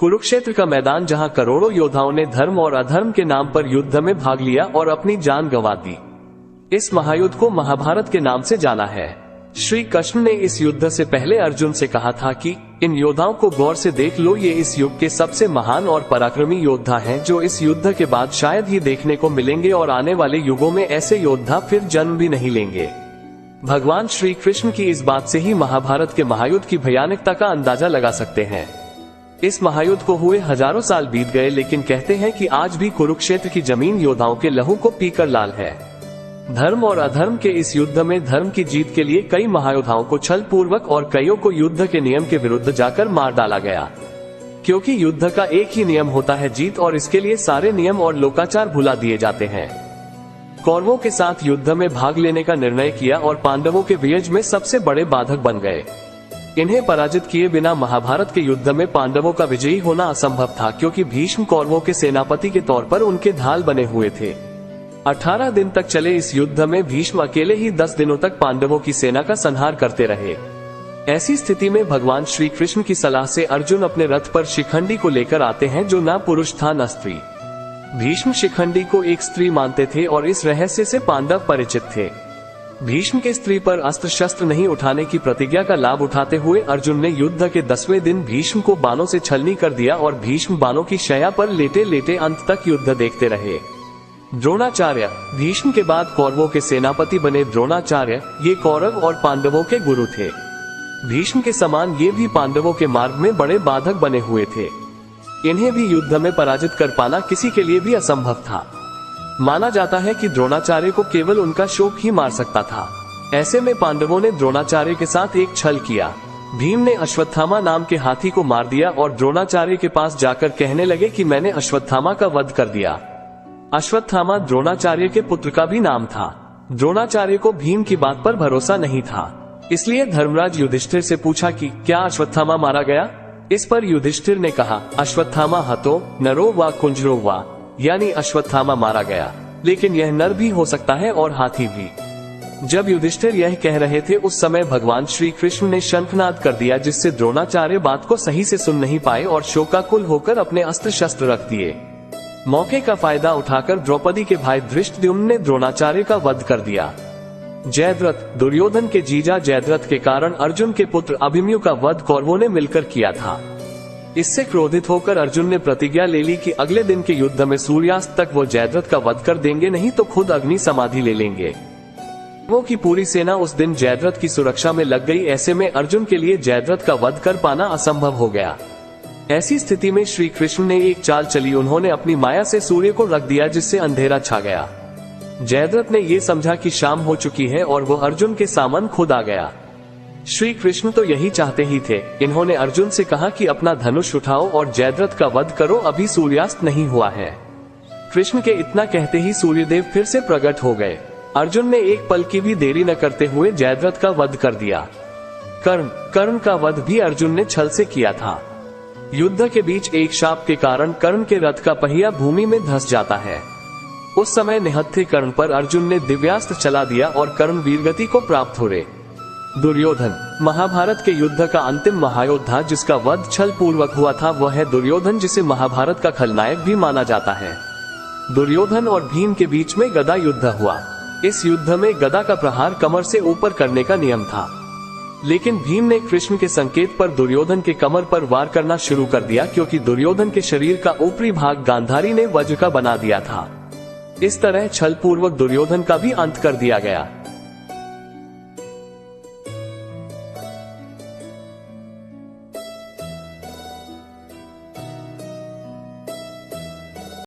कुरुक्षेत्र का मैदान जहां करोड़ों योद्धाओं ने धर्म और अधर्म के नाम पर युद्ध में भाग लिया और अपनी जान गंवा दी। इस महायुद्ध को महाभारत के नाम से जाना है। श्री कृष्ण ने इस युद्ध से पहले अर्जुन से कहा था कि इन योद्धाओं को गौर से देख लो, ये इस युग के सबसे महान और पराक्रमी योद्धा हैं जो इस युद्ध के बाद शायद ही देखने को मिलेंगे और आने वाले युगों में ऐसे योद्धा फिर जन्म भी नहीं लेंगे। भगवान श्री कृष्ण की इस बात से ही महाभारत के महायुद्ध की भयानकता का अंदाजा लगा सकते हैं। इस महायुद्ध को हुए हजारों साल बीत गए, लेकिन कहते हैं कि आज भी कुरुक्षेत्र की जमीन योद्धाओं के लहू को पीकर लाल है। धर्म और अधर्म के इस युद्ध में धर्म की जीत के लिए कई महायोद्धाओं को छल पूर्वक और कईयों को युद्ध के नियम के विरुद्ध जाकर मार डाला गया, क्योंकि युद्ध का एक ही नियम होता है, जीत, और इसके लिए सारे नियम और लोकाचार भुला दिए जाते हैं। कौरवों के साथ युद्ध में भाग लेने का निर्णय किया और पांडवों के विजय में सबसे बड़े बाधक बन गए। इन्हें पराजित किए बिना महाभारत के युद्ध में पांडवों का विजयी होना असंभव था, क्योंकि भीष्म कौरवों के सेनापति के तौर पर उनके ढाल बने हुए थे। 18 दिन तक चले इस युद्ध में भीष्म अकेले ही 10 दिनों तक पांडवों की सेना का संहार करते रहे। ऐसी स्थिति में भगवान श्री कृष्ण की सलाह से अर्जुन अपने रथ पर शिखंडी को लेकर आते हैं, जो न पुरुष था न स्त्री। भीष्म शिखंडी को एक स्त्री मानते थे और इस रहस्य से पांडव परिचित थे। भीष्म के स्त्री पर अस्त्र शस्त्र नहीं उठाने की प्रतिज्ञा का लाभ उठाते हुए अर्जुन ने युद्ध के 10वें दिन भीष्म को बाणों से छलनी कर दिया और भीष्म बाणों की शैया पर लेटे लेटे अंत तक युद्ध देखते रहे। द्रोणाचार्य भीष्म के बाद कौरवों के सेनापति बने। द्रोणाचार्य ये कौरव और पांडवों के गुरु थे। भीष्म के समान ये भी पांडवों के मार्ग में बड़े बाधक बने हुए थे। इन्हें भी युद्ध में पराजित कर पाना किसी के लिए भी असंभव था। माना जाता है कि द्रोणाचार्य को केवल उनका शोक ही मार सकता था। ऐसे में पांडवों ने द्रोणाचार्य के साथ एक छल किया। भीम ने अश्वत्थामा नाम के हाथी को मार दिया और द्रोणाचार्य के पास जाकर कहने लगे कि मैंने अश्वत्थामा का वध कर दिया। अश्वत्थामा द्रोणाचार्य के पुत्र का भी नाम था। द्रोणाचार्य को भीम की बात पर भरोसा नहीं था, इसलिए धर्मराज युधिष्ठिर से पूछा कि क्या अश्वत्थामा मारा गया। इस पर युधिष्ठिर ने कहा, अश्वत्थामा हतो नरो व कुंजरो वा, यानी अश्वत्थामा मारा गया, लेकिन यह नर भी हो सकता है और हाथी भी। जब युधिष्ठिर यह कह रहे थे उस समय भगवान श्री कृष्ण ने शंखनाद कर दिया, जिससे द्रोणाचार्य बात को सही से सुन नहीं पाए और शोकाकुल होकर अपने अस्त्र शस्त्र रख दिए। मौके का फायदा उठाकर द्रौपदी के भाई धृष्टद्युम्न ने द्रोणाचार्य का वध कर दिया। जयद्रथ दुर्योधन के जीजा जयद्रथ के कारण अर्जुन के पुत्र अभिमन्यु का वध कौरवों ने मिलकर किया था। इससे क्रोधित होकर अर्जुन ने प्रतिज्ञा ले ली कि अगले दिन के युद्ध में सूर्यास्त तक वो जयद्रथ का वध कर देंगे, नहीं तो खुद अग्नि समाधि ले लेंगे। वो की पूरी सेना उस दिन जयद्रथ की सुरक्षा में लग गई। ऐसे में अर्जुन के लिए जयद्रथ का वध कर पाना असंभव हो गया। ऐसी स्थिति में श्री कृष्ण ने एक चाल चली। उन्होंने अपनी माया से सूर्य को रख दिया, जिससे अंधेरा छा गया। जयद्रथ ने ये समझा कि शाम हो चुकी है और वो अर्जुन के सामने खुद आ गया। श्री कृष्ण तो यही चाहते ही थे। इन्होंने अर्जुन से कहा कि अपना धनुष उठाओ और जयद्रथ का वध करो, अभी सूर्यास्त नहीं हुआ है। कृष्ण के इतना कहते ही सूर्यदेव फिर से प्रकट हो गए। अर्जुन ने एक पल की भी देरी न करते हुए जयद्रथ का वध कर दिया। कर्ण का वध भी अर्जुन ने छल से किया था। युद्ध के बीच एक शाप के कारण कर्ण के रथ का पहिया भूमि में धंस जाता है। उस समय निहत्थे कर्ण पर अर्जुन ने दिव्यास्त्र चला दिया और कर्ण वीरगति को प्राप्त हो रहे। दुर्योधन महाभारत के युद्ध का अंतिम महायोद्धा जिसका वध छल पूर्वक हुआ था, वह है दुर्योधन, जिसे महाभारत का खलनायक भी माना जाता है। दुर्योधन और भीम के बीच में गदा युद्ध हुआ। इस युद्ध में गदा का प्रहार कमर से ऊपर करने का नियम था, लेकिन भीम ने कृष्ण के संकेत पर दुर्योधन के कमर पर वार करना शुरू कर दिया, क्योंकि दुर्योधन के शरीर का ऊपरी भाग गांधारी ने वज्र का बना दिया था। इस तरह छल पूर्वक दुर्योधन का भी अंत कर दिया गया।